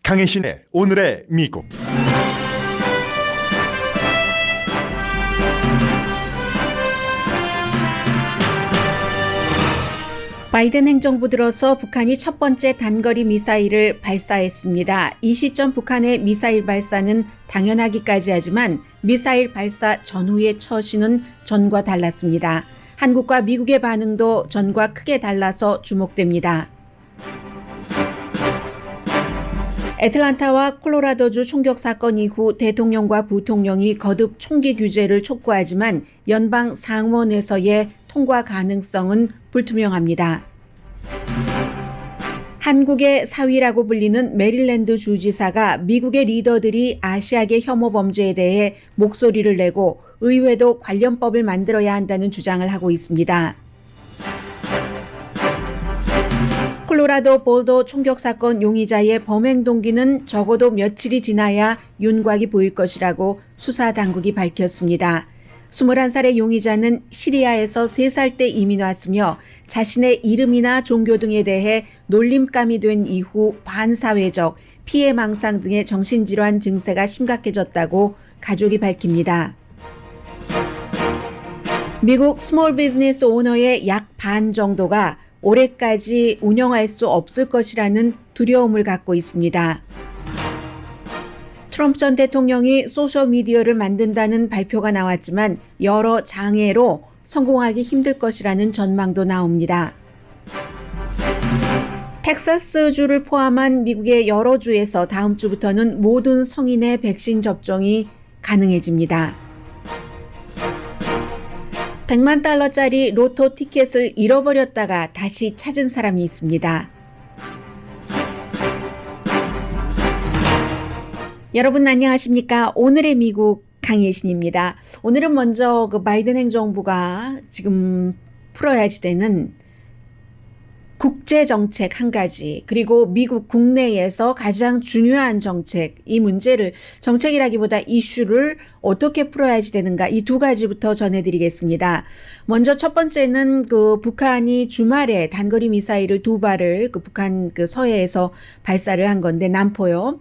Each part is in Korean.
강혜신의 오늘의 미국. 바이든 행정부 들어서 북한이 첫 번째 단거리 미사일을 발사했습니다. 이 시점 북한의 미사일 발사는 당연하기까지 하지만 미사일 발사 전후의 처신은 전과 달랐습니다. 한국과 미국의 반응도 전과 크게 달라서 주목됩니다. 애틀란타와 콜로라도주 총격 사건 이후 대통령과 부통령이 거듭 총기 규제를 촉구하지만 연방 상원에서의 통과 가능성은 불투명합니다. 한국의 사위라고 불리는 메릴랜드 주지사가 미국의 리더들이 아시아계 혐오 범죄에 대해 목소리를 내고 의회도 관련법을 만들어야 한다는 주장을 하고 있습니다. 콜로라도 볼더 총격 사건 용의자의 범행 동기는 적어도 며칠이 지나야 윤곽이 보일 것이라고 수사 당국이 밝혔습니다. 21살의 용의자는 시리아에서 3살 때 이민 왔으며 자신의 이름이나 종교 등에 대해 놀림감이 된 이후 반사회적, 피해망상 등의 정신질환 증세가 심각해졌다고 가족이 밝힙니다. 미국 스몰 비즈니스 오너의 약 반 정도가 올해까지 운영할 수 없을 것이라는 두려움을 갖고 있습니다. 트럼프 전 대통령이 소셜미디어를 만든다는 발표가 나왔지만 여러 장애로 성공하기 힘들 것이라는 전망도 나옵니다. 텍사스주를 포함한 미국의 여러 주에서 다음 주부터는 모든 성인의 백신 접종이 가능해집니다. $1,000,000짜리 로또 티켓을 잃어버렸다가 다시 찾은 사람이 있습니다. 여러분 안녕하십니까? 오늘의 미국 강혜신입니다. 오늘은 먼저 바이든 행정부가 지금 풀어야지 되는 국제정책 한 가지, 그리고 미국 국내에서 가장 중요한 정책, 이 문제를, 정책이라기보다 이슈를 어떻게 풀어야지 되는가, 이 두 가지부터 전해드리겠습니다. 먼저 첫 번째는 북한이 주말에 단거리 미사일을 2발을 북한 서해에서 발사를 한 건데, 남포요.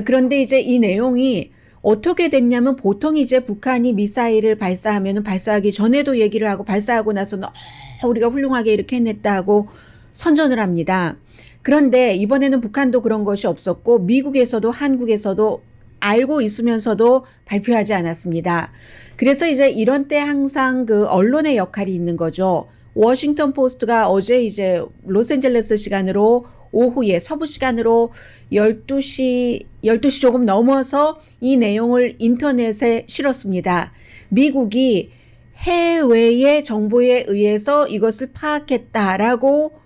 그런데 이제 이 내용이 어떻게 됐냐면, 보통 이제 북한이 미사일을 발사하면은 발사하기 전에도 얘기를 하고 발사하고 나서는 우리가 훌륭하게 이렇게 해냈다 하고 선전을 합니다. 그런데 이번에는 북한도 그런 것이 없었고 미국에서도 한국에서도 알고 있으면서도 발표하지 않았습니다. 그래서 이제 이런 때 항상 언론의 역할이 있는 거죠. 워싱턴 포스트가 어제 이제 로스앤젤레스 시간으로 오후에 서부 시간으로 12시 조금 넘어서 이 내용을 인터넷에 실었습니다. 미국이 해외의 정보에 의해서 이것을 파악했다라고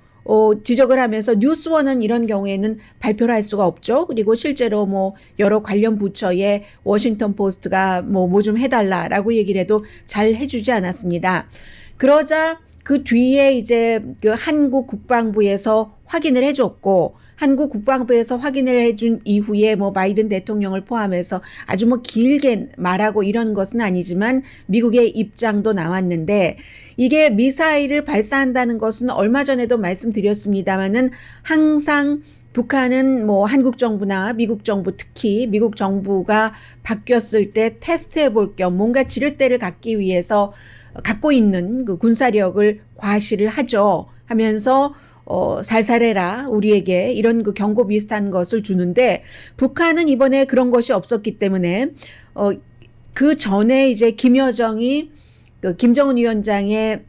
지적을 하면서 뉴스원은 이런 경우에는 발표를 할 수가 없죠. 그리고 실제로 여러 관련 부처에 워싱턴 포스트가 뭐 좀 해달라라고 얘기를 해도 잘 해주지 않았습니다. 그러자 그 뒤에 이제 한국 국방부에서 확인을 해줬고, 한국 국방부에서 확인을 해준 이후에 바이든 대통령을 포함해서 아주 길게 말하고 이런 것은 아니지만 미국의 입장도 나왔는데, 이게 미사일을 발사한다는 것은 얼마 전에도 말씀드렸습니다마는 항상 북한은 한국 정부나 미국 정부, 특히 미국 정부가 바뀌었을 때 테스트해 볼 겸 뭔가 지렛대를 갖기 위해서 갖고 있는 군사력을 과시를 하죠. 하면서 살살해라 우리에게 이런 경고 비슷한 것을 주는데, 북한은 이번에 그런 것이 없었기 때문에 그 전에 이제 김여정이 김정은 위원장의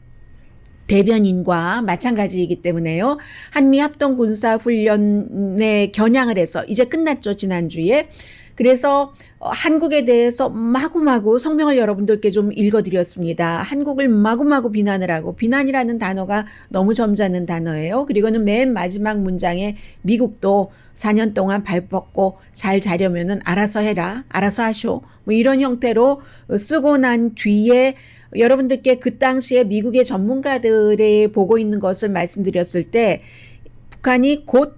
대변인과 마찬가지이기 때문에요. 한미 합동군사훈련에 겨냥을 해서 이제 끝났죠, 지난주에. 그래서 한국에 대해서 마구마구 성명을 여러분들께 좀 읽어드렸습니다. 한국을 마구마구 비난을 하고, 비난이라는 단어가 너무 점잖은 단어예요. 그리고는 맨 마지막 문장에 미국도 4년 동안 발 뻗고 잘 자려면은 알아서 해라, 알아서 하쇼, 이런 형태로 쓰고 난 뒤에 여러분들께 그 당시에 미국의 전문가들이 보고 있는 것을 말씀드렸을 때, 북한이 곧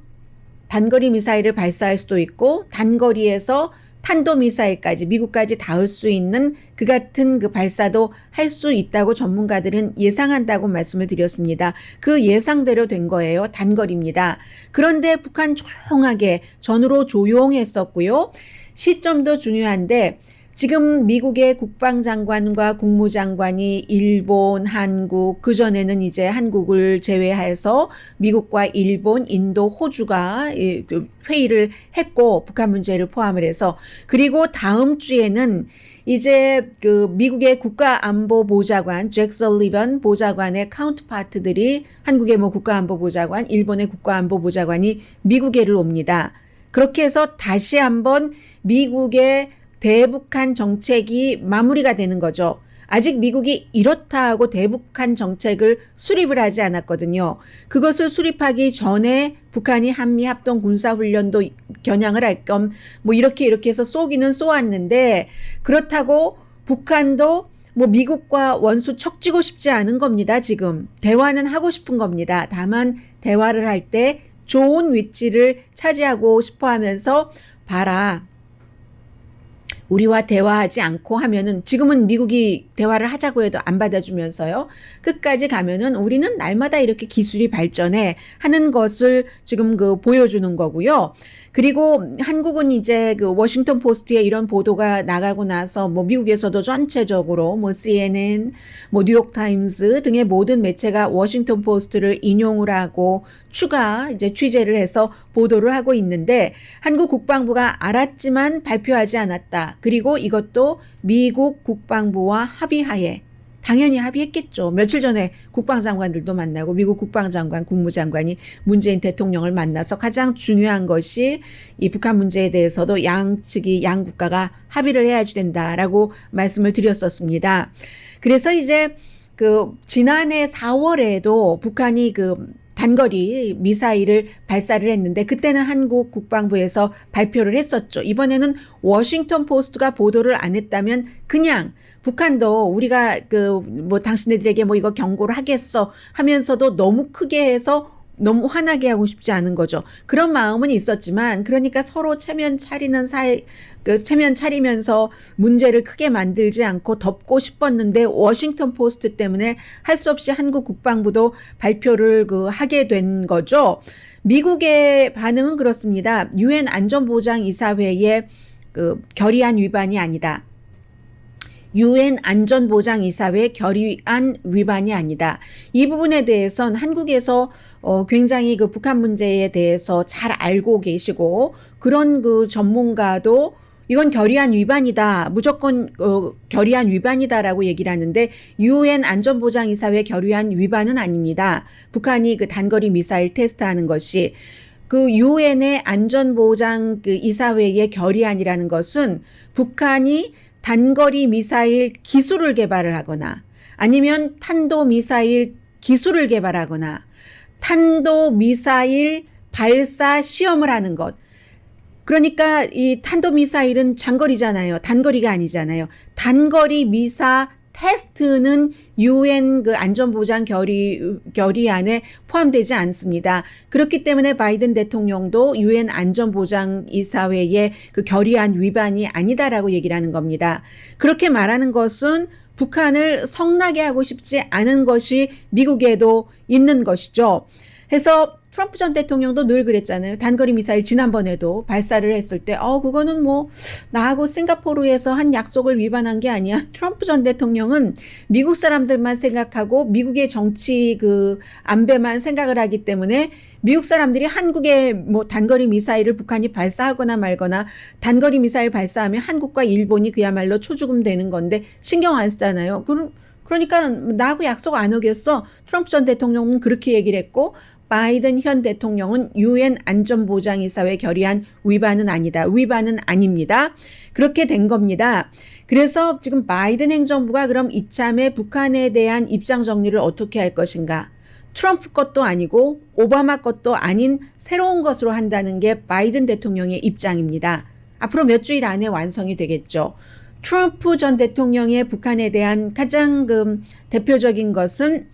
단거리 미사일을 발사할 수도 있고 단거리에서 탄도미사일까지 미국까지 닿을 수 있는 그 같은 그 발사도 할 수 있다고 전문가들은 예상한다고 말씀을 드렸습니다. 그 예상대로 된 거예요. 단거리입니다. 그런데 북한 조용하게 전으로 조용했었고요. 시점도 중요한데 지금 미국의 국방장관과 국무장관이 일본, 한국, 그전에는 이제 한국을 제외해서 미국과 일본, 인도, 호주가 회의를 했고 북한 문제를 포함을 해서 그리고 다음 주에는 이제 그 미국의 국가안보보좌관 잭 설리번 보좌관의 카운트파트들이 한국의 뭐 국가안보보좌관, 일본의 국가안보보좌관이 미국에를 옵니다. 그렇게 해서 다시 한번 미국의 대북한 정책이 마무리가 되는 거죠. 아직 미국이 이렇다 하고 대북한 정책을 수립을 하지 않았거든요. 그것을 수립하기 전에 북한이 한미 합동 군사훈련도 겨냥을 할 겸 뭐 이렇게 해서 쏘기는 쏘았는데 그렇다고 북한도 뭐 미국과 원수 척지고 싶지 않은 겁니다. 지금 대화는 하고 싶은 겁니다. 다만 대화를 할 때 좋은 위치를 차지하고 싶어 하면서 봐라. 우리와 대화하지 않고 하면은 지금은 미국이 대화를 하자고 해도 안 받아주면서요. 끝까지 가면은 우리는 날마다 이렇게 기술이 발전해 하는 것을 지금 그 보여주는 거고요. 그리고 한국은 이제 그 워싱턴 포스트에 이런 보도가 나가고 나서 뭐 미국에서도 전체적으로 뭐 CNN, 뭐 뉴욕 타임스 등의 모든 매체가 워싱턴 포스트를 인용을 하고 추가 이제 취재를 해서 보도를 하고 있는데 한국 국방부가 알았지만 발표하지 않았다. 그리고 이것도 미국 국방부와 합의하에 당연히 합의했겠죠. 며칠 전에 국방장관들도 만나고 미국 국방장관, 국무장관이 문재인 대통령을 만나서 가장 중요한 것이 이 북한 문제에 대해서도 양측이 양 국가가 합의를 해야지 된다라고 말씀을 드렸었습니다. 그래서 이제 그 지난해 4월에도 북한이 그 단거리 미사일을 발사를 했는데 그때는 한국 국방부에서 발표를 했었죠. 이번에는 워싱턴 포스트가 보도를 안 했다면 그냥 북한도 우리가 그 뭐 당신네들에게 뭐 이거 경고를 하겠어 하면서도 너무 크게 해서 너무 화나게 하고 싶지 않은 거죠. 그런 마음은 있었지만 그러니까 서로 체면 차리는 체면 차리면서 문제를 크게 만들지 않고 덮고 싶었는데 워싱턴 포스트 때문에 할 수 없이 한국 국방부도 발표를 하게 된 거죠. 미국의 반응은 그렇습니다. 유엔 안전보장이사회의 결의안 위반이 아니다. 유엔 안전보장이사회 결의안 위반이 아니다. 이 부분에 대해선 한국에서 굉장히 그 북한 문제에 대해서 잘 알고 계시고 그런 그 전문가도 이건 결의안 위반이다. 무조건 결의안 위반이다라고 얘기를 하는데 유엔 안전보장이사회 결의안 위반은 아닙니다. 북한이 그 단거리 미사일 테스트하는 것이 그 유엔의 안전보장 그 이사회의 결의안이라는 것은 북한이 단거리 미사일 기술을 개발을 하거나 아니면 탄도미사일 기술을 개발하거나 탄도미사일 발사 시험을 하는 것. 그러니까 이 탄도미사일은 장거리잖아요. 단거리가 아니잖아요. 단거리 미사 테스트는 유엔 그 안전보장 결의안에 포함되지 않습니다. 그렇기 때문에 바이든 대통령도 유엔 안전보장이사회의 그 결의안 위반이 아니다라고 얘기를 하는 겁니다. 그렇게 말하는 것은 북한을 성나게 하고 싶지 않은 것이 미국에도 있는 것이죠. 해서 트럼프 전 대통령도 늘 그랬잖아요. 단거리 미사일 지난번에도 발사를 했을 때 그거는 뭐 나하고 싱가포르에서 한 약속을 위반한 게 아니야. 트럼프 전 대통령은 미국 사람들만 생각하고 미국의 정치 그 안배만 생각을 하기 때문에 미국 사람들이 한국에 뭐 단거리 미사일을 북한이 발사하거나 말거나 단거리 미사일 발사하면 한국과 일본이 그야말로 초죽음 되는 건데 신경 안 쓰잖아요. 그러니까 나하고 약속 안 하겠어. 트럼프 전 대통령은 그렇게 얘기를 했고 바이든 현 대통령은 유엔 안전보장이사회 결의안 위반은 아니다. 위반은 아닙니다. 그렇게 된 겁니다. 그래서 지금 바이든 행정부가 그럼 이참에 북한에 대한 입장 정리를 어떻게 할 것인가? 트럼프 것도 아니고 오바마 것도 아닌 새로운 것으로 한다는 게 바이든 대통령의 입장입니다. 앞으로 몇 주일 안에 완성이 되겠죠. 트럼프 전 대통령의 북한에 대한 가장 대표적인 것은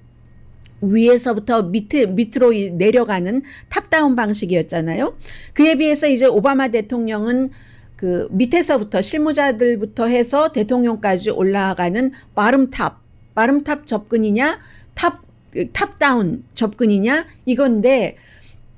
위에서부터 밑으로 내려가는 탑다운 방식이었잖아요. 그에 비해서 이제 오바마 대통령은 그 밑에서부터 실무자들부터 해서 대통령까지 올라가는 바름탑 접근이냐, 탑다운 접근이냐 이건데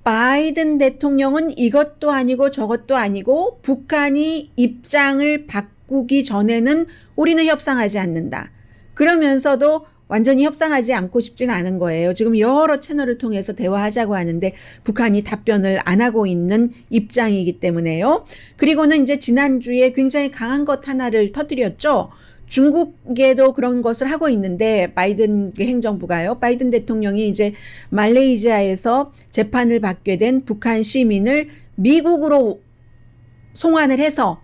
바이든 대통령은 이것도 아니고 저것도 아니고 북한이 입장을 바꾸기 전에는 우리는 협상하지 않는다. 그러면서도 완전히 협상하지 않고 싶진 않은 거예요. 지금 여러 채널을 통해서 대화하자고 하는데 북한이 답변을 안 하고 있는 입장이기 때문에요. 그리고는 이제 지난주에 굉장히 강한 것 하나를 터뜨렸죠. 중국에도 그런 것을 하고 있는데 바이든 행정부가요. 바이든 대통령이 이제 말레이시아에서 재판을 받게 된 북한 시민을 미국으로 송환을 해서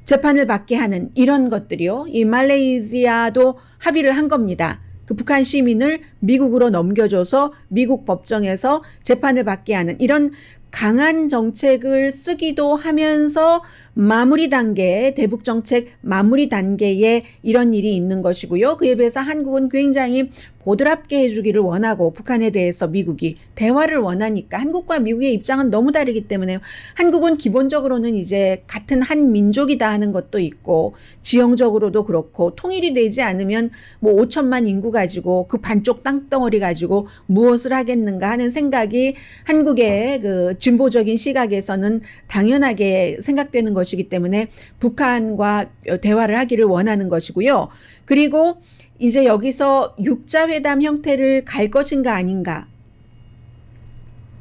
재판을 받게 하는 이런 것들이요. 이 말레이시아도 합의를 한 겁니다. 그 북한 시민을 미국으로 넘겨줘서 미국 법정에서 재판을 받게 하는 이런 강한 정책을 쓰기도 하면서 마무리 단계, 대북 정책 마무리 단계에 이런 일이 있는 것이고요. 그에 비해서 한국은 굉장히 보드랍게 해주기를 원하고 북한에 대해서 미국이 대화를 원하니까 한국과 미국의 입장은 너무 다르기 때문에 한국은 기본적으로는 이제 같은 한 민족이다 하는 것도 있고 지형적으로도 그렇고 통일이 되지 않으면 뭐 5천만 인구 가지고 그 반쪽 땅덩어리 가지고 무엇을 하겠는가 하는 생각이 한국의 그 진보적인 시각에서는 당연하게 생각되는 것이기 때문에 북한과 대화를 하기를 원하는 것이고요. 그리고 이제 여기서 육자회담 형태를 갈 것인가 아닌가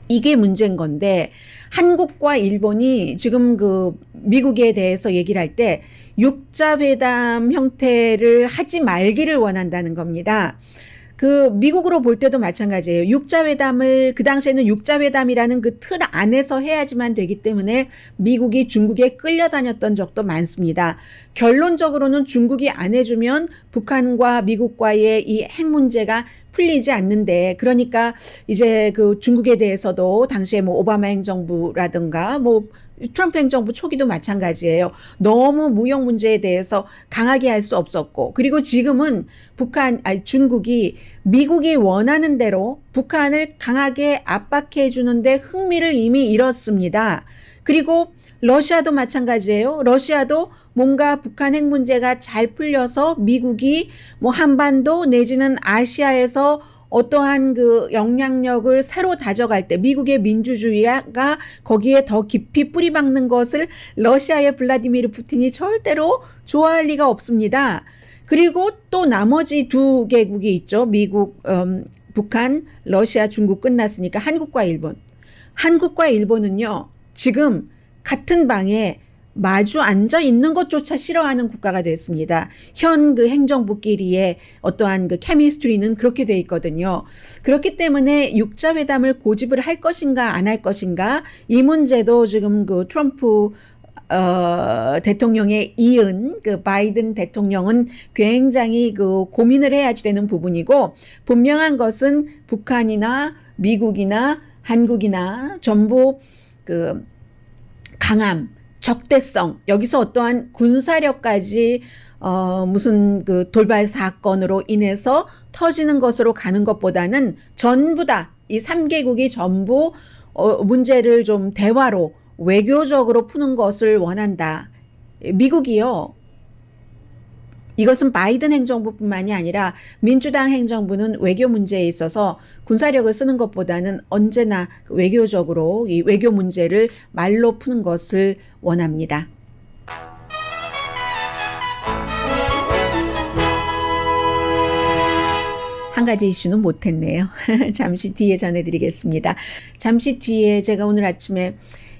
이게 문제인 건데 한국과 일본이 지금 그 미국에 대해서 얘기를 할 때 육자회담 형태를 하지 말기를 원한다는 겁니다. 그 미국으로 볼 때도 마찬가지예요. 육자회담을 그 당시에는 육자회담이라는 그 틀 안에서 해야지만 되기 때문에 미국이 중국에 끌려다녔던 적도 많습니다. 결론적으로는 중국이 안 해주면 북한과 미국과의 이 핵 문제가 풀리지 않는데 그러니까 이제 그 중국에 대해서도 당시에 뭐 오바마 행정부라든가 뭐 트럼프 행정부 초기도 마찬가지예요. 너무 무역 문제에 대해서 강하게 할 수 없었고 그리고 지금은 중국이 미국이 원하는 대로 북한을 강하게 압박해 주는데 흥미를 이미 잃었습니다. 그리고 러시아도 마찬가지예요. 러시아도 뭔가 북한 핵 문제가 잘 풀려서 미국이 뭐 한반도 내지는 아시아에서 어떠한 그 영향력을 새로 다져갈 때 미국의 민주주의가 거기에 더 깊이 뿌리 박는 것을 러시아의 블라디미르 푸틴이 절대로 좋아할 리가 없습니다. 그리고 또 나머지 두 개국이 있죠. 미국, 북한, 러시아, 중국 끝났으니까 한국과 일본. 한국과 일본은요. 지금 같은 방에 마주 앉아 있는 것조차 싫어하는 국가가 됐습니다. 현 그 행정부끼리의 어떠한 그 케미스트리는 그렇게 돼 있거든요. 그렇기 때문에 육자회담을 고집을 할 것인가 안 할 것인가 이 문제도 지금 그 트럼프 대통령에 이은 그 바이든 대통령은 굉장히 그 고민을 해야지 되는 부분이고 분명한 것은 북한이나 미국이나 한국이나 전부 그 강함 적대성 여기서 어떠한 군사력까지 무슨 그 돌발 사건으로 인해서 터지는 것으로 가는 것보다는 전부 다 이 3개국이 전부 문제를 좀 대화로 외교적으로 푸는 것을 원한다. 미국이요. 이것은 바이든 행정부뿐만이 아니라 민주당 행정부는 외교 문제에 있어서 군사력을 쓰는 것보다는 언제나 외교적으로 이 외교 문제를 말로 푸는 것을 원합니다. 한 가지 이슈는 못했네요. 잠시 뒤에 전해드리겠습니다. 잠시 뒤에 제가 오늘 아침에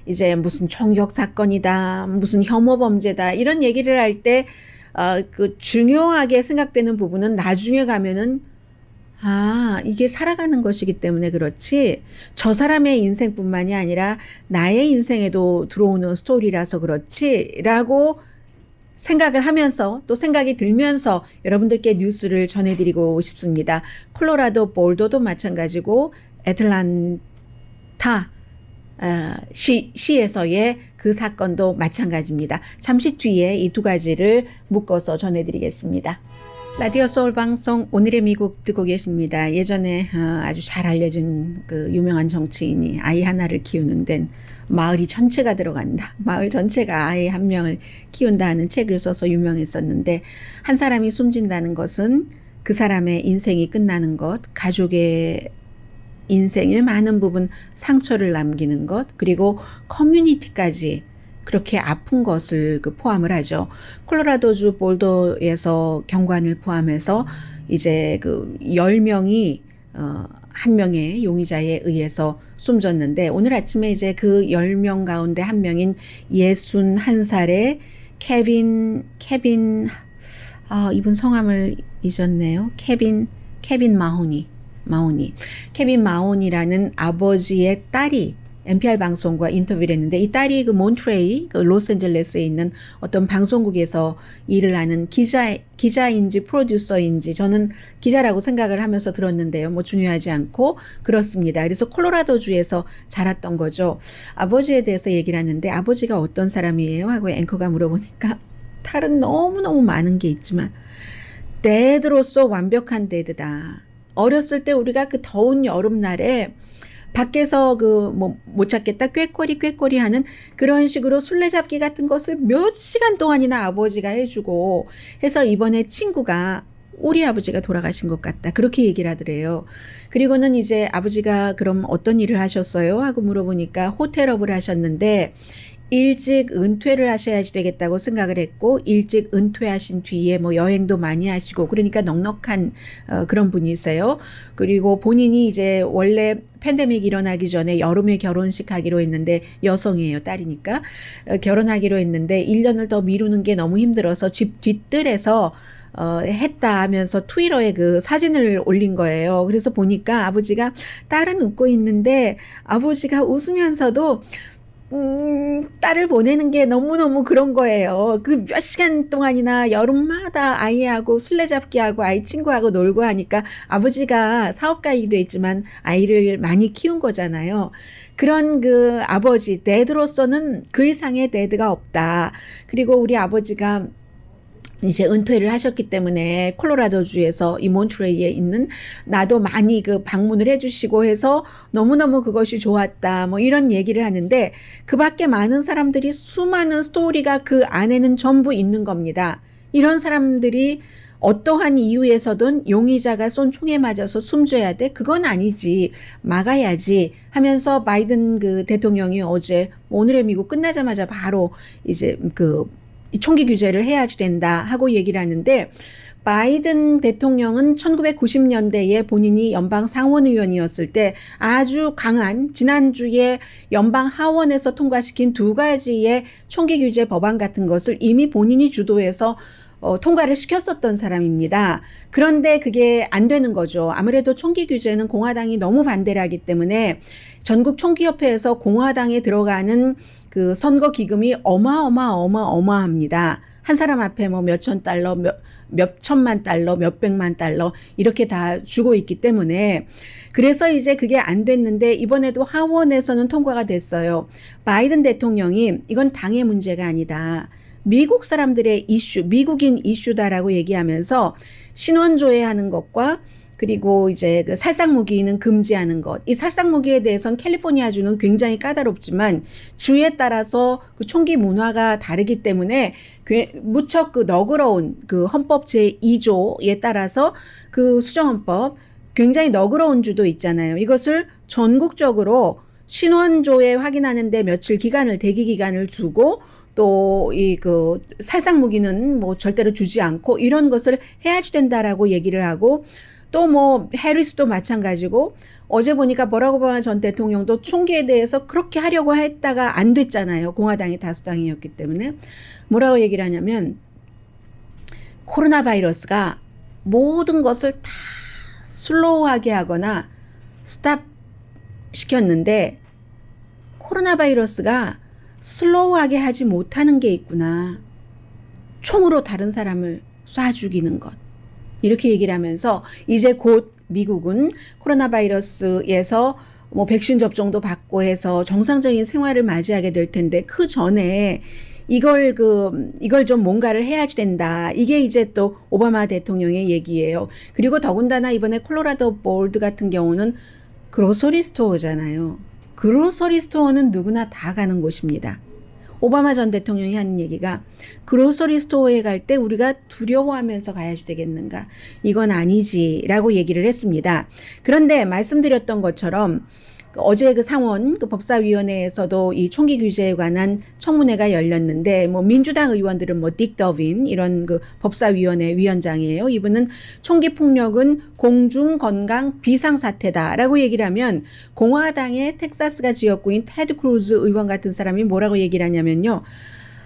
이제 무슨 총격 사건이다, 무슨 혐오 범죄다 이런 얘기를 할 때 그 중요하게 생각되는 부분은 나중에 가면은 이게 살아가는 것이기 때문에 그렇지 저 사람의 인생뿐만이 아니라 나의 인생에도 들어오는 스토리라서 그렇지라고 생각을 하면서 또 생각이 들면서 여러분들께 뉴스를 전해드리고 싶습니다. 콜로라도 볼도도 마찬가지고 애틀란타 시에서의 그 사건도 마찬가지입니다. 잠시 뒤에 이 두 가지를 묶어서 전해드리겠습니다. 라디오 소울 방송 오늘의 미국 듣고 계십니다. 예전에 아주 잘 알려진 그 유명한 정치인이 아이 하나를 키우는 데는 마을이 전체가 들어간다. 마을 전체가 아이 한 명을 키운다 하는 책을 써서 유명했었는데 한 사람이 숨진다는 것은 그 사람의 인생이 끝나는 것, 가족의 인생의 많은 부분 상처를 남기는 것, 그리고 커뮤니티까지 그렇게 아픈 것을 포함을 하죠. 콜로라도주 볼더에서 경관을 포함해서 이제 10명이 한 명의 용의자에 의해서 숨졌는데 오늘 아침에 이제 그 10명 가운데 한 명인 61살의 케빈 이분 성함을 잊었네요. 케빈 마호니. 케빈 마호니라는 아버지의 딸이 NPR 방송과 인터뷰를 했는데 이 딸이 몬트레이, 로스앤젤레스에 있는 어떤 방송국에서 일을 하는 기자인지 프로듀서인지 저는 기자라고 생각을 하면서 들었는데요. 뭐 중요하지 않고 그렇습니다. 그래서 콜로라도주에서 자랐던 거죠. 아버지에 대해서 얘기를 하는데 아버지가 어떤 사람이에요? 하고 앵커가 물어보니까 탈은 너무너무 많은 게 있지만 데드로서 완벽한 데드다. 어렸을 때 우리가 그 더운 여름날에 밖에서 못 찾겠다 꾀꼬리 하는 그런 식으로 술래잡기 같은 것을 몇 시간 동안이나 아버지가 해주고 해서 이번에 친구가 우리 아버지가 돌아가신 것 같다. 그렇게 얘기를 하더래요. 그리고는 이제 아버지가 그럼 어떤 일을 하셨어요? 하고 물어보니까 호텔업을 하셨는데 일찍 은퇴를 하셔야지 되겠다고 생각을 했고 일찍 은퇴하신 뒤에 뭐 여행도 많이 하시고 그러니까 넉넉한 그런 분이세요. 그리고 본인이 이제 원래 팬데믹 일어나기 전에 여름에 결혼식 하기로 했는데 여성이에요. 딸이니까 결혼하기로 했는데 1년을 더 미루는 게 너무 힘들어서 집 뒤뜰에서 했다 하면서 트위터에 그 사진을 올린 거예요. 그래서 보니까 아버지가 딸은 웃고 있는데 아버지가 웃으면서도 딸을 보내는 게 너무너무 그런 거예요. 그 몇 시간 동안이나 여름마다 아이하고 술래잡기하고 아이 친구하고 놀고 하니까 아버지가 사업가이기도 했지만 아이를 많이 키운 거잖아요. 그런 그 아버지, 데드로서는 그 이상의 데드가 없다. 그리고 우리 아버지가 이제 은퇴를 하셨기 때문에 콜로라도주에서 이 몬트레이에 있는 나도 많이 방문을 해주시고 해서 너무너무 그것이 좋았다. 뭐 이런 얘기를 하는데 그 밖에 많은 사람들이 수많은 스토리가 그 안에는 전부 있는 겁니다. 이런 사람들이 어떠한 이유에서든 용의자가 쏜 총에 맞아서 숨져야 돼? 그건 아니지. 막아야지 하면서 바이든 대통령이 어제 오늘의 미국 끝나자마자 바로 이제 총기 규제를 해야지 된다 하고 얘기를 하는데 바이든 대통령은 1990년대에 본인이 연방 상원의원이었을 때 아주 강한 지난주에 연방 하원에서 통과시킨 2가지의 총기 규제 법안 같은 것을 이미 본인이 주도해서 통과를 시켰었던 사람입니다. 그런데 그게 안 되는 거죠. 아무래도 총기 규제는 공화당이 너무 반대를 하기 때문에 전국 총기협회에서 공화당에 들어가는 그 선거 기금이 어마어마합니다. 한 사람 앞에 뭐 몇천 달러, 몇 천만 달러, 몇 백만 달러 이렇게 다 주고 있기 때문에 그래서 이제 그게 안 됐는데 이번에도 하원에서는 통과가 됐어요. 바이든 대통령이 이건 당의 문제가 아니다. 미국 사람들의 이슈, 미국인 이슈다라고 얘기하면서 신원조회하는 것과 그리고 이제 살상무기는 금지하는 것. 이 살상무기에 대해서는 캘리포니아주는 굉장히 까다롭지만 주에 따라서 그 총기 문화가 다르기 때문에 무척 너그러운 헌법 제2조에 따라서 수정헌법 굉장히 너그러운 주도 있잖아요. 이것을 전국적으로 신원조회 확인하는데 며칠 대기 기간을 두고 또 살상무기는 뭐 절대로 주지 않고 이런 것을 해야지 된다라고 얘기를 하고 또 뭐 해리스도 마찬가지고 어제 보니까 버락 오바마 전 대통령도 총기에 대해서 그렇게 하려고 했다가 안 됐잖아요. 공화당이 다수당이었기 때문에. 뭐라고 얘기를 하냐면 코로나 바이러스가 모든 것을 다 슬로우하게 하거나 스탑 시켰는데 코로나 바이러스가 슬로우하게 하지 못하는 게 있구나. 총으로 다른 사람을 쏴 죽이는 것. 이렇게 얘기를 하면서 이제 곧 미국은 코로나 바이러스에서 뭐 백신 접종도 받고 해서 정상적인 생활을 맞이하게 될 텐데 그 전에 이걸 좀 뭔가를 해야지 된다. 이게 이제 또 오바마 대통령의 얘기예요. 그리고 더군다나 이번에 콜로라도 볼드 같은 경우는 그로서리 스토어잖아요. 그로서리 스토어는 누구나 다 가는 곳입니다. 오바마 전 대통령이 하는 얘기가 그로서리 스토어에 갈 때 우리가 두려워하면서 가야지 되겠는가? 이건 아니지라고 얘기를 했습니다. 그런데 말씀드렸던 것처럼 어제 그 상원 그 법사위원회에서도 이 총기 규제에 관한 청문회가 열렸는데 뭐 민주당 의원들은 뭐 딕 더빈 이런 그 법사위원회 위원장이에요. 이분은 총기 폭력은 공중 건강 비상 사태다라고 얘기를 하면 공화당의 텍사스가 지역구인 테드 크루즈 의원 같은 사람이 뭐라고 얘기를 하냐면요.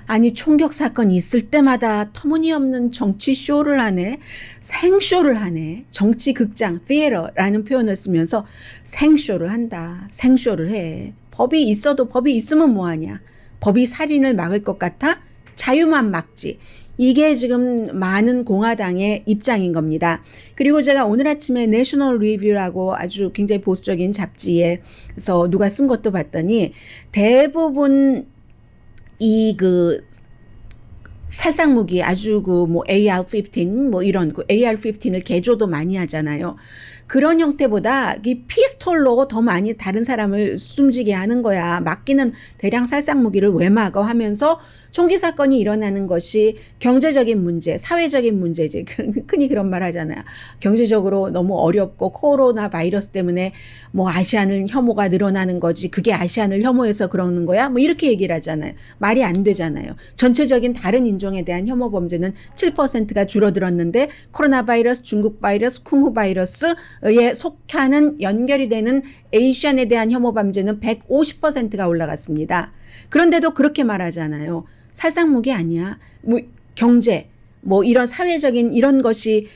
아니 총격 사건이 있을 때마다 터무니없는 정치 쇼를 하네. 생쇼를 하네. 정치 극장, theater라는 표현을 쓰면서 생쇼를 한다. 생쇼를 해. 법이 있어도 법이 있으면 뭐하냐. 법이 살인을 막을 것 같아? 자유만 막지. 이게 지금 많은 공화당의 입장인 겁니다. 그리고 제가 오늘 아침에 내셔널 리뷰라고 아주 굉장히 보수적인 잡지에서 누가 쓴 것도 봤더니 대부분 이 그 살상무기 아주 그 뭐 AR-15 뭐 이런 그 AR-15을 개조도 많이 하잖아요. 그런 형태보다 이 피스톨로 더 많이 다른 사람을 숨지게 하는 거야. 막기는 대량 살상무기를 왜 막어 하면서 총기 사건이 일어나는 것이 경제적인 문제, 사회적인 문제지. 흔히 그런 말 하잖아요. 경제적으로 너무 어렵고 코로나 바이러스 때문에 뭐 아시안을 혐오가 늘어나는 거지. 그게 아시안을 혐오해서 그러는 거야? 뭐 이렇게 얘기를 하잖아요. 말이 안 되잖아요. 전체적인 다른 인종에 대한 혐오 범죄는 7%가 줄어들었는데 코로나 바이러스, 중국 바이러스, 쿵후 바이러스에 속하는 연결이 되는 에이시안에 대한 혐오 범죄는 150%가 올라갔습니다. 그런데도 그렇게 말하잖아요. 살상무기 아니야. 뭐 경제, 뭐 이런 사회적인 이런 것이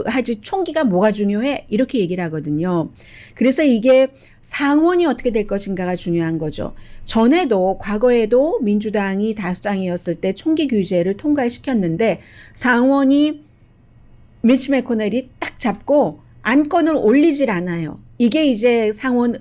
하지 총기가 뭐가 중요해? 이렇게 얘기를 하거든요. 그래서 이게 상원이 어떻게 될 것인가가 중요한 거죠. 전에도 과거에도 민주당이 다수당이었을 때 총기 규제를 통과시켰는데 상원이 미치 매코넬이 딱 잡고 안건을 올리질 않아요. 이게 이제 상원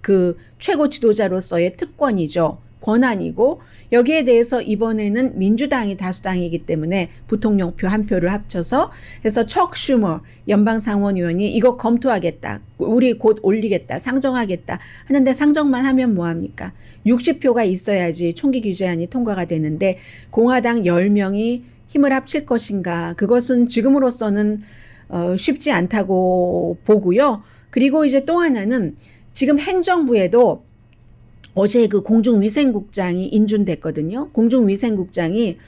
그 최고 지도자로서의 특권이죠. 권한이고 여기에 대해서 이번에는 민주당이 다수당이기 때문에 부통령표 한 표를 합쳐서 해서 척 슈머 연방상원의원이 이거 검토하겠다. 우리 곧 올리겠다. 상정하겠다. 하는데 상정만 하면 뭐합니까? 60표가 있어야지 총기 규제안이 통과가 되는데 공화당 10명이 힘을 합칠 것인가. 그것은 지금으로서는 쉽지 않다고 보고요. 그리고 이제 또 하나는 지금 행정부에도 어제 그 공중위생국장이 인준됐거든요. 공중위생국장이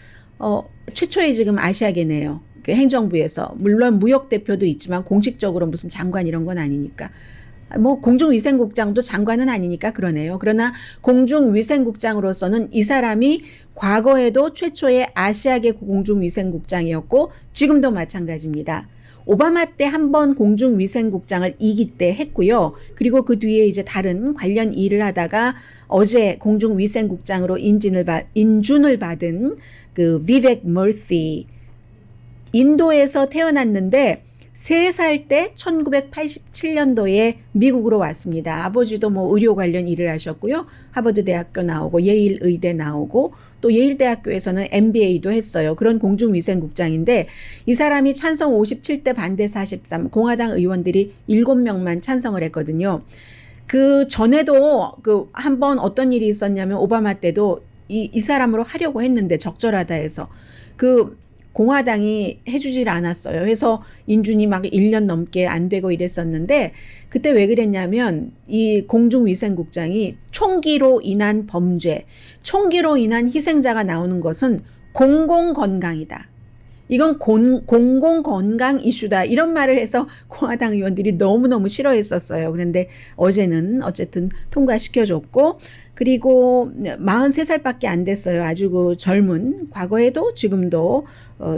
최초의 지금 아시아계네요. 그 행정부에서 물론 무역 대표도 있지만 공식적으로 무슨 장관 이런 건 아니니까. 뭐 공중위생국장도 장관은 아니니까 그러네요. 그러나 공중위생국장으로서는 이 사람이 과거에도 최초의 아시아계 공중위생국장이었고 지금도 마찬가지입니다. 오바마 때 한 번 공중위생국장을 2기 때 했고요. 그리고 그 뒤에 이제 다른 관련 일을 하다가 어제 공중위생국장으로 인준을 받은 그 비벡 머티, 인도에서 태어났는데 3살 때 1987년도에 미국으로 왔습니다. 아버지도 뭐 의료 관련 일을 하셨고요. 하버드 대학교 나오고 예일 의대 나오고 또 예일대학교에서는 MBA도 했어요. 그런 공중위생국장인데 이 사람이 찬성 57대 반대 43, 공화당 의원들이 7명만 찬성을 했거든요. 그 전에도 그 한 번 어떤 일이 있었냐면 오바마 때도 이 사람으로 하려고 했는데 적절하다 해서 그 공화당이 해주질 않았어요. 그래서 인준이 막 1년 넘게 안 되고 이랬었는데 그때 왜 그랬냐면 이 공중위생국장이 총기로 인한 범죄, 총기로 인한 희생자가 나오는 것은 공공건강이다. 이건 공공건강 이슈다. 이런 말을 해서 공화당 의원들이 너무너무 싫어했었어요. 그런데 어제는 어쨌든 통과시켜줬고 그리고 43살밖에 안 됐어요. 아주 그 젊은 과거에도 지금도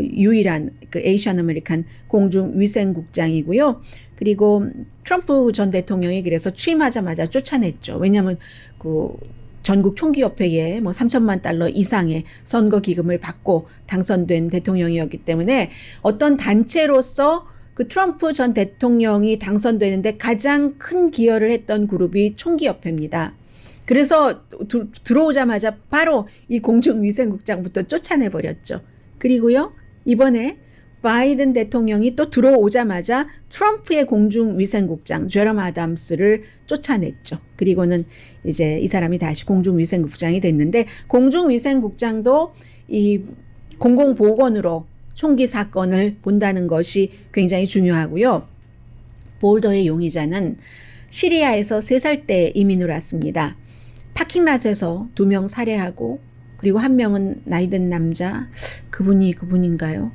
유일한 그 에이시안 아메리칸 공중위생국장이고요. 그리고 트럼프 전 대통령이 그래서 취임하자마자 쫓아냈죠. 왜냐하면 그 전국 총기협회에 뭐 3천만 달러 이상의 선거 기금을 받고 당선된 대통령이었기 때문에 어떤 단체로서 그 트럼프 전 대통령이 당선되는데 가장 큰 기여를 했던 그룹이 총기협회입니다. 그래서 들어오자마자 바로 이 공중위생국장부터 쫓아내버렸죠. 그리고요, 이번에 바이든 대통령이 또 들어오자마자 트럼프의 공중위생국장 제럼 아담스를 쫓아냈죠. 그리고는 이제 이 사람이 다시 공중위생국장이 됐는데, 공중위생국장도 이 공공보건으로 총기 사건을 본다는 것이 굉장히 중요하고요. 볼더의 용의자는 시리아에서 3살 때 이민을 왔습니다. 파킹랏에서 2명 살해하고, 그리고 한 명은 나이든 남자, 그분인가요?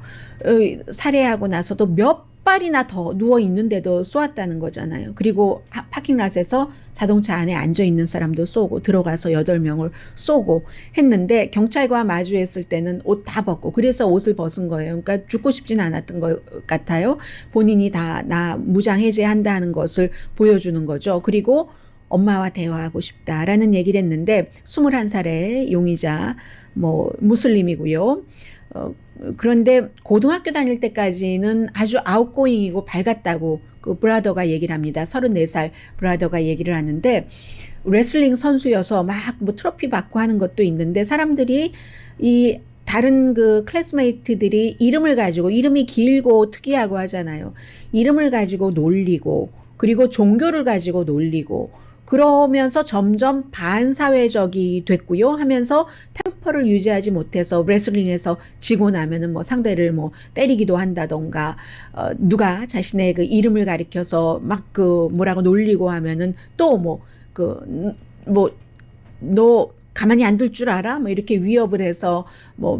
살해하고 나서도 몇 발이나 더 누워 있는데도 쏘았다는 거잖아요. 그리고 파킹랏에서 자동차 안에 앉아 있는 사람도 쏘고, 들어가서 8명을 쏘고 했는데, 경찰과 마주했을 때는 옷 다 벗고, 그래서 옷을 벗은 거예요. 그러니까 죽고 싶진 않았던 것 같아요. 본인이 나 무장 해제한다는 것을 보여주는 거죠. 그리고 엄마와 대화하고 싶다라는 얘기를 했는데, 21살의 용의자, 무슬림이고요. 그런데 고등학교 다닐 때까지는 아주 아웃고잉이고 밝았다고 그 브라더가 얘기를 합니다. 34살 브라더가 얘기를 하는데, 레슬링 선수여서 막 트로피 받고 하는 것도 있는데, 사람들이 이 다른 그 클래스메이트들이 이름을 가지고, 이름이 길고 특이하고 하잖아요. 이름을 가지고 놀리고, 그리고 종교를 가지고 놀리고, 그러면서 점점 반사회적이 됐고요. 하면서 템퍼를 유지하지 못해서 레슬링에서 지고 나면은 상대를 때리기도 한다던가, 누가 자신의 그 이름을 가리켜서 막 뭐라고 놀리고 하면은 또 너 가만히 안 둘 줄 알아? 이렇게 위협을 해서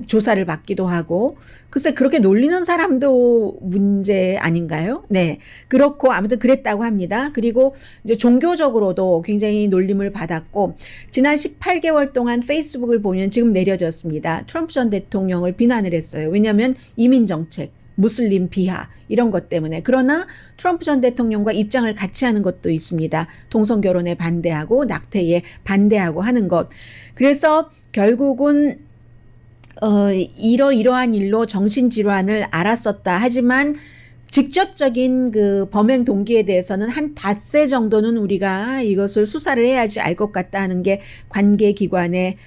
조사를 받기도 하고. 글쎄, 그렇게 놀리는 사람도 문제 아닌가요? 네. 그렇고, 아무튼 그랬다고 합니다. 그리고 이제 종교적으로도 굉장히 놀림을 받았고, 지난 18개월 동안 페이스북을 보면 지금 내려졌습니다. 트럼프 전 대통령을 비난을 했어요. 왜냐하면 이민정책, 무슬림 비하, 이런 것 때문에. 그러나 트럼프 전 대통령과 입장을 같이 하는 것도 있습니다. 동성결혼에 반대하고 낙태에 반대하고 하는 것. 그래서 결국은 이러한 일로 정신질환을 앓았었다. 하지만 직접적인 그 범행 동기에 대해서는 한 닷새 정도는 우리가 이것을 수사를 해야지 알 것 같다 하는 게 관계기관의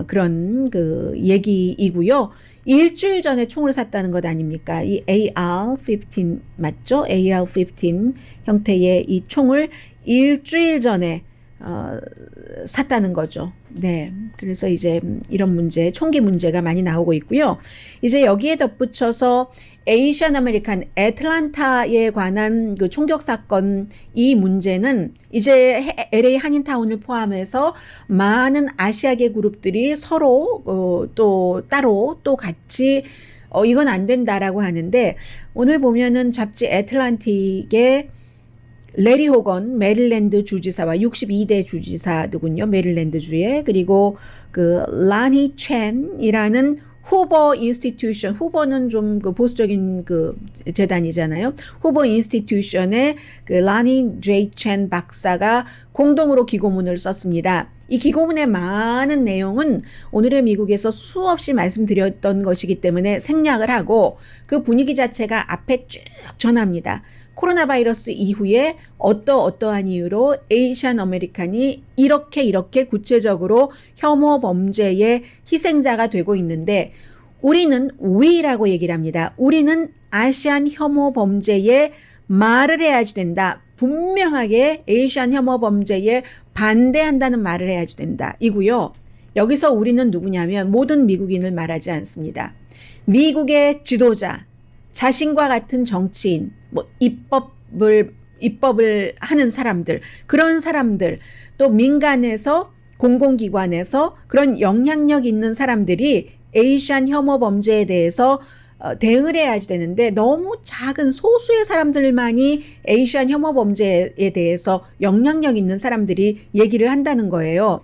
그런 그 얘기이고요. 일주일 전에 총을 샀다는 것 아닙니까? 이 AR-15 맞죠? AR-15 형태의 이 총을 일주일 전에 샀다는 거죠. 네. 그래서 이제 이런 문제, 총기 문제가 많이 나오고 있고요. 이제 여기에 덧붙여서 에이시안 아메리칸 애틀란타에 관한 그 총격 사건, 이 문제는 이제 LA 한인타운을 포함해서 많은 아시아계 그룹들이 서로 또 따로 또 같이 이건 안 된다라고 하는데, 오늘 보면은 잡지 애틀란틱의 레리 호건 메릴랜드 주지사와 62대 주지사더군요. 메릴랜드주에. 그리고 그 라니 첸이라는 후보 인스티튜션, 후보는 좀 그 보수적인 그 재단이잖아요. 후보 인스티튜션의 그 라니 제이 첸 박사가 공동으로 기고문을 썼습니다. 이 기고문의 많은 내용은 오늘의 미국에서 수없이 말씀드렸던 것이기 때문에 생략을 하고, 그 분위기 자체가 앞에 쭉 전합니다. 코로나 바이러스 이후에 어떠한 이유로 에이시안 아메리칸이 이렇게 구체적으로 혐오 범죄의 희생자가 되고 있는데, 우리는 we라고 얘기를 합니다. 우리는 아시안 혐오 범죄에 말을 해야지 된다. 분명하게 에이시안 혐오 범죄에 반대한다는 말을 해야지 된다. 이고요. 여기서 우리는 누구냐면 모든 미국인을 말하지 않습니다. 미국의 지도자, 자신과 같은 정치인, 입법을 하는 사람들, 그런 사람들, 또 민간에서, 공공기관에서 그런 영향력 있는 사람들이 에이시안 혐오 범죄에 대해서 대응을 해야지 되는데, 너무 작은 소수의 사람들만이 에이시안 혐오 범죄에 대해서 영향력 있는 사람들이 얘기를 한다는 거예요.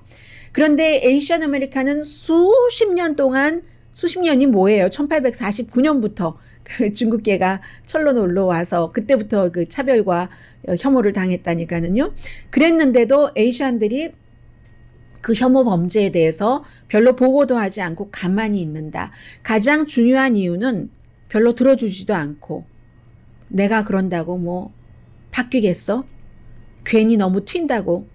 그런데 에이시안 아메리칸은 수십 년이 뭐예요? 1849년부터 중국계가 철로 놀러 와서 그때부터 그 차별과 혐오를 당했다니까는요. 그랬는데도 에이시안들이 그 혐오 범죄에 대해서 별로 보고도 하지 않고 가만히 있는다. 가장 중요한 이유는 별로 들어주지도 않고, 내가 그런다고 바뀌겠어? 괜히 너무 튄다고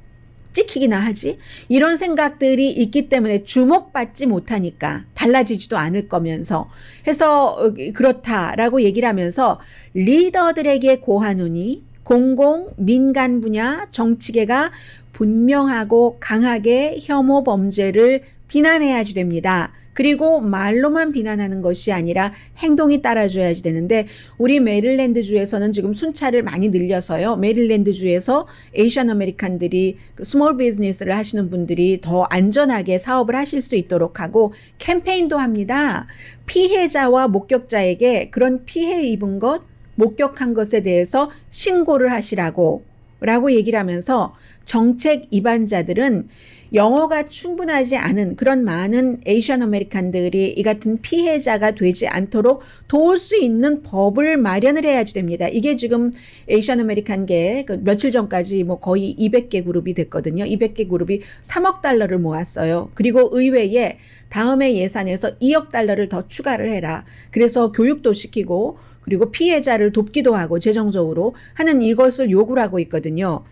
찍히기나 하지? 이런 생각들이 있기 때문에 주목받지 못하니까 달라지지도 않을 거면서 해서 그렇다라고 얘기를 하면서 리더들에게 고하노니 공공, 민간 분야, 정치계가 분명하고 강하게 혐오 범죄를 비난해야지 됩니다. 그리고 말로만 비난하는 것이 아니라 행동이 따라줘야지 되는데 우리 메릴랜드주에서는 지금 순찰을 많이 늘려서요. 메릴랜드주에서 에이시안 아메리칸들이 스몰 비즈니스를 하시는 분들이 더 안전하게 사업을 하실 수 있도록 하고 캠페인도 합니다. 피해자와 목격자에게 그런 피해 입은 것, 목격한 것에 대해서 신고를 하시라고 라고 얘기를 하면서 정책 위반자들은 영어가 충분하지 않은 그런 많은 에이시안 아메리칸들이 이 같은 피해자가 되지 않도록 도울 수 있는 법을 마련을 해야지 됩니다. 이게 지금 에이시안 아메리칸계 며칠 전까지 뭐 거의 200개 그룹이 됐거든요. 200개 그룹이 3억 달러를 모았어요. 그리고 의회에 다음해 예산에서 2억 달러를 더 추가를 해라. 그래서 교육도 시키고 그리고 피해자를 돕기도 하고 재정적으로 하는 이것을 요구를 하고 있거든요.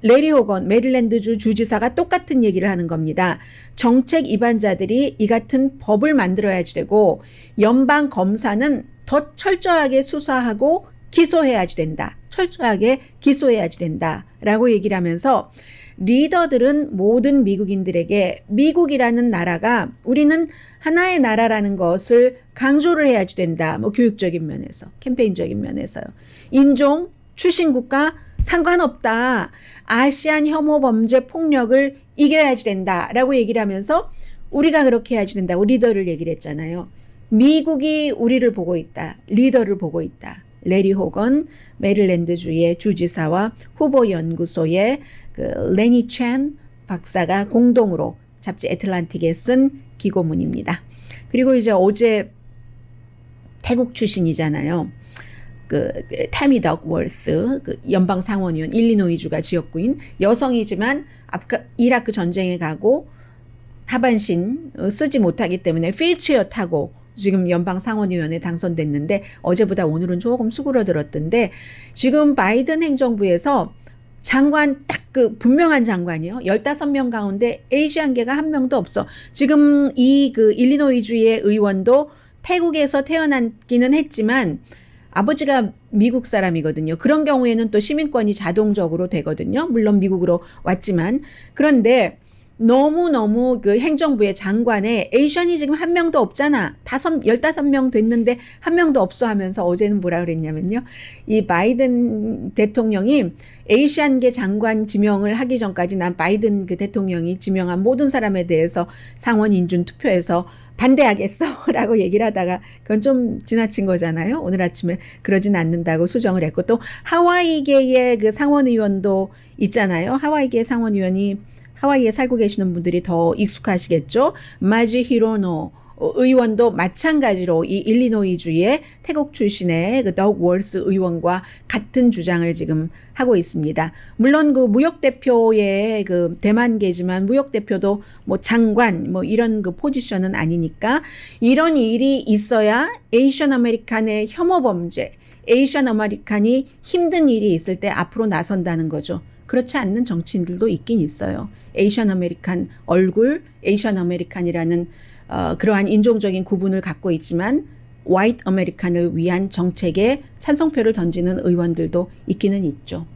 레리 호건 메릴랜드주 주지사가 똑같은 얘기를 하는 겁니다. 정책 위반자들이 이 같은 법을 만들어야지 되고 연방 검사는 더 철저하게 수사하고 기소해야지 된다. 철저하게 기소해야지 된다라고 얘기를 하면서 리더들은 모든 미국인들에게 미국이라는 나라가 우리는 하나의 나라라는 것을 강조를 해야지 된다. 뭐 교육적인 면에서, 캠페인적인 면에서요. 인종, 출신국가 상관없다. 아시안 혐오 범죄 폭력을 이겨야지 된다라고 얘기를 하면서 우리가 그렇게 해야지 된다고 리더를 얘기를 했잖아요. 미국이 우리를 보고 있다. 리더를 보고 있다. 레리 호건 메릴랜드주의 주지사와 후보연구소의 레니 챈 박사가 공동으로 잡지 애틀란틱에 쓴 기고문입니다. 그리고 이제 어제 태국 출신이잖아요. 타미 덕워스 연방 상원의원 일리노이주가 지역구인 여성이지만 이라크 전쟁에 가고 하반신 쓰지 못하기 때문에 휠체어 타고 지금 연방 상원의원에 당선됐는데 어제보다 오늘은 조금 수그러들었던데 지금 바이든 행정부에서 장관 딱 분명한 장관이요. 15명 가운데 에이시안계가 한 명도 없어. 지금 이 일리노이주의 의원도 태국에서 태어났기는 했지만 아버지가 미국 사람이거든요. 그런 경우에는 또 시민권이 자동적으로 되거든요. 물론 미국으로 왔지만. 그런데 너무너무 행정부의 장관에 에이시안이 지금 한 명도 없잖아. 15명 됐는데 한 명도 없어 하면서 어제는 뭐라 그랬냐면요. 이 바이든 대통령이 에이시안계 장관 지명을 하기 전까지 난 바이든 대통령이 지명한 모든 사람에 대해서 상원 인준 투표에서 반대하겠어 라고 얘기를 하다가 그건 좀 지나친 거잖아요. 오늘 아침에 그러진 않는다고 수정을 했고 또 하와이계의 상원의원도 있잖아요. 하와이계 상원의원이 하와이에 살고 계시는 분들이 더 익숙하시겠죠. 마지 히로노 의원도 마찬가지로 이 일리노이주의 태국 출신의 덕 월스 의원과 같은 주장을 지금 하고 있습니다. 물론 무역대표의 대만계지만 무역대표도 뭐 장관 뭐 이런 포지션은 아니니까 이런 일이 있어야 에이시안 아메리칸의 혐오 범죄, 에이시안 아메리칸이 힘든 일이 있을 때 앞으로 나선다는 거죠. 그렇지 않는 정치인들도 있긴 있어요. 에이시안 아메리칸 얼굴, 에이시안 아메리칸이라는 그러한 인종적인 구분을 갖고 있지만 화이트 아메리칸을 위한 정책에 찬성표를 던지는 의원들도 있기는 있죠.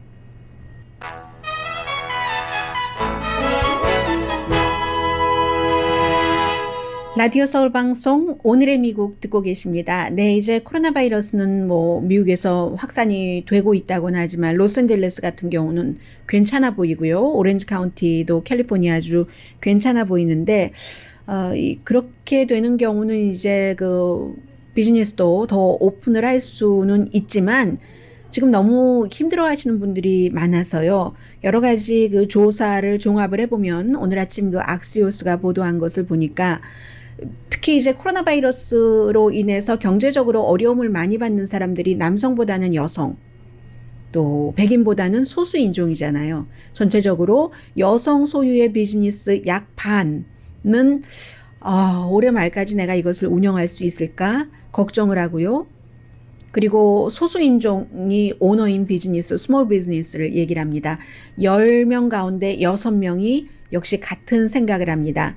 라디오 서울 방송 오늘의 미국 듣고 계십니다. 네, 이제 코로나 바이러스는 뭐 미국에서 확산이 되고 있다고는 하지만 로스앤젤레스 같은 경우는 괜찮아 보이고요. 오렌지 카운티도 캘리포니아주 괜찮아 보이는데 그렇게 되는 경우는 이제 비즈니스도 더 오픈을 할 수는 있지만 지금 너무 힘들어 하시는 분들이 많아서요. 여러 가지 조사를 종합을 해보면 오늘 아침 악시오스가 보도한 것을 보니까 특히 이제 코로나 바이러스로 인해서 경제적으로 어려움을 많이 받는 사람들이 남성보다는 여성, 또 백인보다는 소수 인종이잖아요. 전체적으로 여성 소유의 비즈니스 약 반은 올해 말까지 내가 이것을 운영할 수 있을까 걱정을 하고요. 그리고 소수인종이 오너인 비즈니스, 스몰 비즈니스를 얘기를 합니다. 10명 가운데 6명이 역시 같은 생각을 합니다.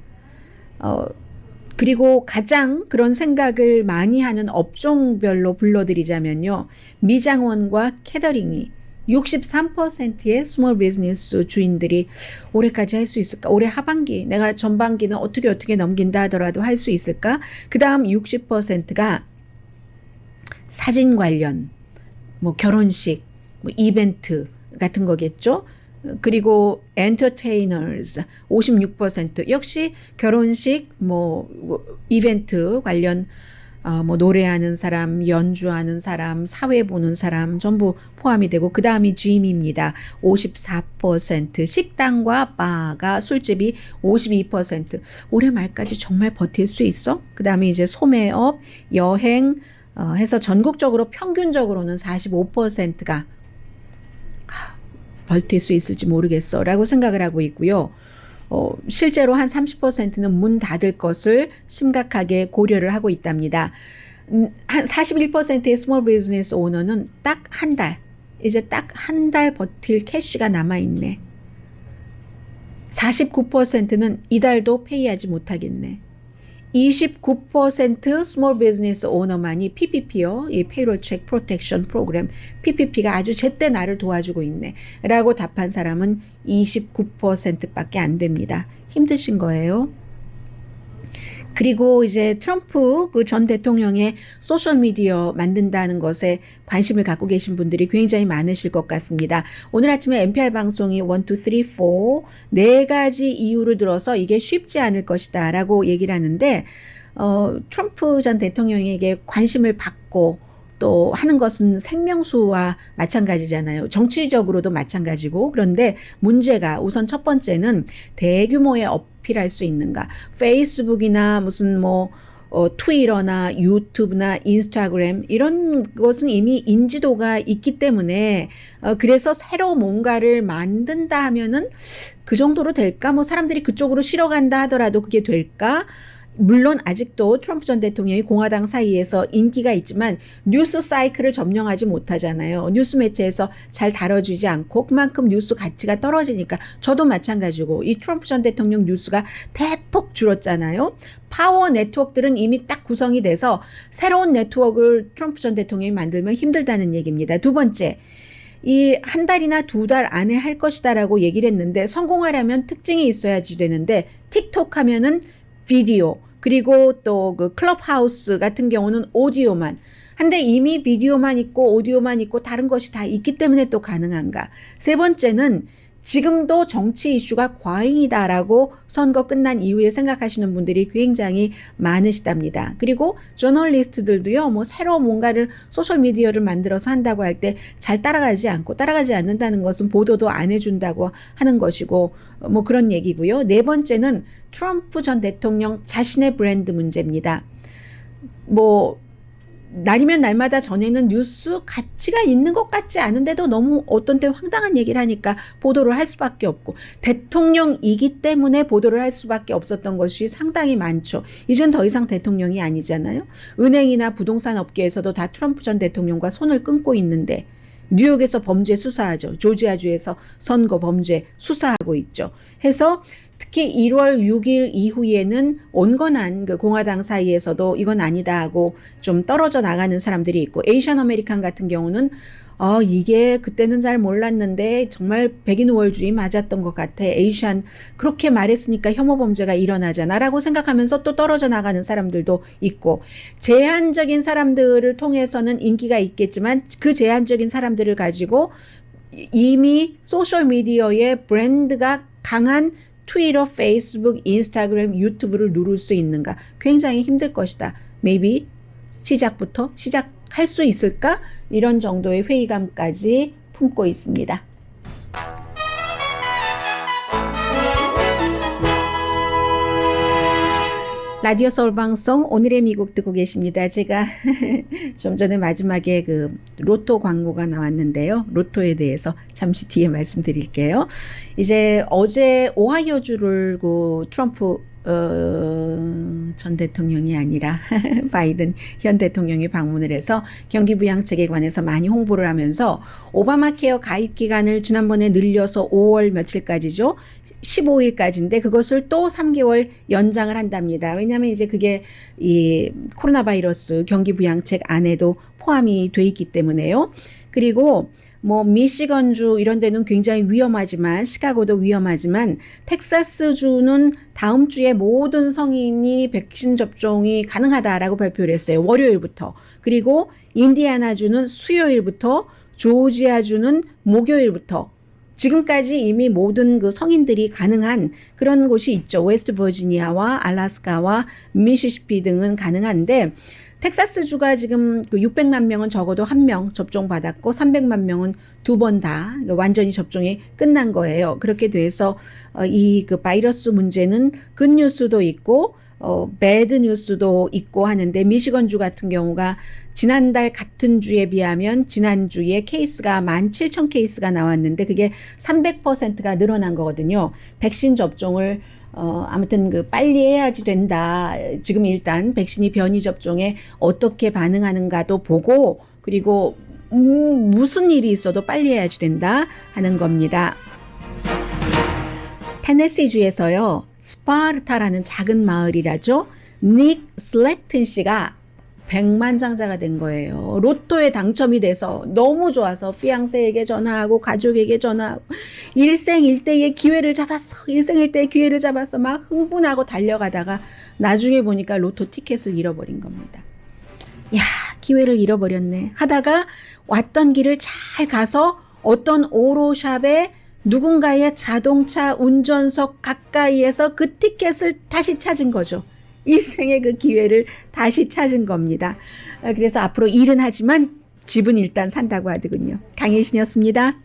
그리고 가장 그런 생각을 많이 하는 업종별로 불러드리자면요. 미장원과 캐터링이 63%의 스몰 비즈니스 주인들이 올해까지 할 수 있을까? 올해 하반기, 내가 전반기는 어떻게 넘긴다 하더라도 할 수 있을까? 그 다음 60%가 사진 관련, 뭐 결혼식, 뭐 이벤트 같은 거겠죠. 그리고 엔터테이너즈 56% 역시 결혼식, 뭐 이벤트 관련 뭐 노래하는 사람, 연주하는 사람, 사회 보는 사람 전부 포함이 되고 그 다음이 짐입니다. 54% 식당과 바가 술집이 52% 올해 말까지 정말 버틸 수 있어? 그 다음에 이제 소매업, 여행 해서 전국적으로 평균적으로는 45%가 버틸 수 있을지 모르겠어 라고 생각을 하고 있고요. 실제로 한 30%는 문 닫을 것을 심각하게 고려를 하고 있답니다. 한 41%의 스몰 비즈니스 오너는 딱 한 달, 이제 딱 한 달 버틸 캐시가 남아있네. 49%는 이달도 페이하지 못하겠네. 29% 스몰 비즈니스 오너만이 PPP요. 이 페이롤 체크 프로텍션 프로그램 PPP가 아주 제때 나를 도와주고 있네. 라고 답한 사람은 29%밖에 안 됩니다. 힘드신 거예요. 그리고 이제 트럼프 그 전 대통령의 소셜미디어 만든다는 것에 관심을 갖고 계신 분들이 굉장히 많으실 것 같습니다. 오늘 아침에 NPR 방송이 1, 2, 3, 4 네 가지 이유를 들어서 이게 쉽지 않을 것이다 라고 얘기를 하는데 트럼프 전 대통령에게 관심을 받고 또 하는 것은 생명수와 마찬가지잖아요. 정치적으로도 마찬가지고 그런데 문제가 우선 첫 번째는 대규모의 어필할 수 있는가. 페이스북이나 무슨 뭐 트위터나 유튜브나 인스타그램 이런 것은 이미 인지도가 있기 때문에 그래서 새로 뭔가를 만든다 하면은 그 정도로 될까? 뭐 사람들이 그쪽으로 실어간다 하더라도 그게 될까? 물론 아직도 트럼프 전 대통령이 공화당 사이에서 인기가 있지만 뉴스 사이클을 점령하지 못하잖아요. 뉴스 매체에서 잘 다뤄주지 않고 그만큼 뉴스 가치가 떨어지니까 저도 마찬가지고 이 트럼프 전 대통령 뉴스가 대폭 줄었잖아요. 파워 네트워크들은 이미 딱 구성이 돼서 새로운 네트워크를 트럼프 전 대통령이 만들면 힘들다는 얘기입니다. 두 번째, 이 한 달이나 두 달 안에 할 것이다라고 얘기를 했는데 성공하려면 특징이 있어야지 되는데 틱톡 하면은 비디오 그리고 또 그 클럽하우스 같은 경우는 오디오만 한데 이미 비디오만 있고 오디오만 있고 다른 것이 다 있기 때문에 또 가능한가. 세 번째는 지금도 정치 이슈가 과잉이다라고 선거 끝난 이후에 생각하시는 분들이 굉장히 많으시답니다. 그리고 저널리스트들도요, 뭐 새로 뭔가를 소셜미디어를 만들어서 한다고 할 때 잘 따라가지 않는다는 것은 보도도 안 해준다고 하는 것이고, 뭐 그런 얘기고요. 네 번째는 트럼프 전 대통령 자신의 브랜드 문제입니다. 뭐, 날이면 날마다 전에는 뉴스 가치가 있는 것 같지 않은데도 너무 어떤 때 황당한 얘기를 하니까 보도를 할 수밖에 없고 대통령이기 때문에 보도를 할 수밖에 없었던 것이 상당히 많죠. 이젠 더 이상 대통령이 아니잖아요. 은행이나 부동산 업계에서도 다 트럼프 전 대통령과 손을 끊고 있는데 뉴욕에서 범죄 수사하죠. 조지아주에서 선거 범죄 수사하고 있죠. 해서 특히 1월 6일 이후에는 온건한 그 공화당 사이에서도 이건 아니다 하고 좀 떨어져 나가는 사람들이 있고 에이션 아메리칸 같은 경우는 이게 그때는 잘 몰랐는데 정말 백인 우월주의 맞았던 것 같아. 에이션 그렇게 말했으니까 혐오 범죄가 일어나잖아 라고 생각하면서 또 떨어져 나가는 사람들도 있고 제한적인 사람들을 통해서는 인기가 있겠지만 그 제한적인 사람들을 가지고 이미 소셜미디어의 브랜드가 강한 트위터, 페이스북, 인스타그램, 유튜브를 누를 수 있는가? 굉장히 힘들 것이다. Maybe 시작할 수 있을까? 이런 정도의 회의감까지 품고 있습니다. 라디오 서울 방송 오늘의 미국 듣고 계십니다. 제가 좀 전에 마지막에 그 로또 광고가 나왔는데요. 로또에 대해서 잠시 뒤에 말씀드릴게요. 이제 어제 오하이오주를 그 트럼프 전 대통령이 아니라 바이든 현 대통령이 방문을 해서 경기 부양책에 관해서 많이 홍보를 하면서 오바마 케어 가입 기간을 지난번에 늘려서 5월 며칠까지죠. 15일까지인데 그것을 또 3개월 연장을 한답니다. 왜냐하면 이제 그게 이 코로나 바이러스 경기 부양책 안에도 포함이 돼 있기 때문에요. 그리고 뭐 미시건주 이런 데는 굉장히 위험하지만 시카고도 위험하지만 텍사스주는 다음 주에 모든 성인이 백신 접종이 가능하다라고 발표를 했어요. 월요일부터. 그리고 인디애나주는 수요일부터, 조지아주는 목요일부터. 지금까지 이미 모든 그 성인들이 가능한 그런 곳이 있죠. 웨스트 버지니아와 알래스카와 미시시피 등은 가능한데 텍사스주가 지금 그 600만 명은 적어도 1명 접종받았고 300만 명은 2번 다 완전히 접종이 끝난 거예요. 그렇게 돼서 이 그 바이러스 문제는 굿뉴스도 있고 배드 뉴스도 있고 하는데 미시건주 같은 경우가 지난달 같은 주에 비하면 지난주에 케이스가 17,000 케이스가 나왔는데 그게 300%가 늘어난 거거든요. 백신 접종을 아무튼 그 빨리 해야지 된다. 지금 일단 백신이 변이 접종에 어떻게 반응하는가도 보고 그리고 무슨 일이 있어도 빨리 해야지 된다 하는 겁니다. 테네시주에서요. 스파르타라는 작은 마을이라죠. 닉 슬래튼 씨가 백만장자가 된 거예요. 로또에 당첨이 돼서 너무 좋아서 피앙세에게 전화하고 가족에게 전화하고 일생일대의 기회를 잡았어. 일생일대의 기회를 잡았어. 막 흥분하고 달려가다가 나중에 보니까 로또 티켓을 잃어버린 겁니다. 야, 기회를 잃어버렸네 하다가 왔던 길을 잘 가서 어떤 오로샵에 누군가의 자동차 운전석 가까이에서 그 티켓을 다시 찾은 거죠. 일생의 그 기회를 다시 찾은 겁니다. 그래서 앞으로 일은 하지만 집은 일단 산다고 하더군요. 강혜신이었습니다.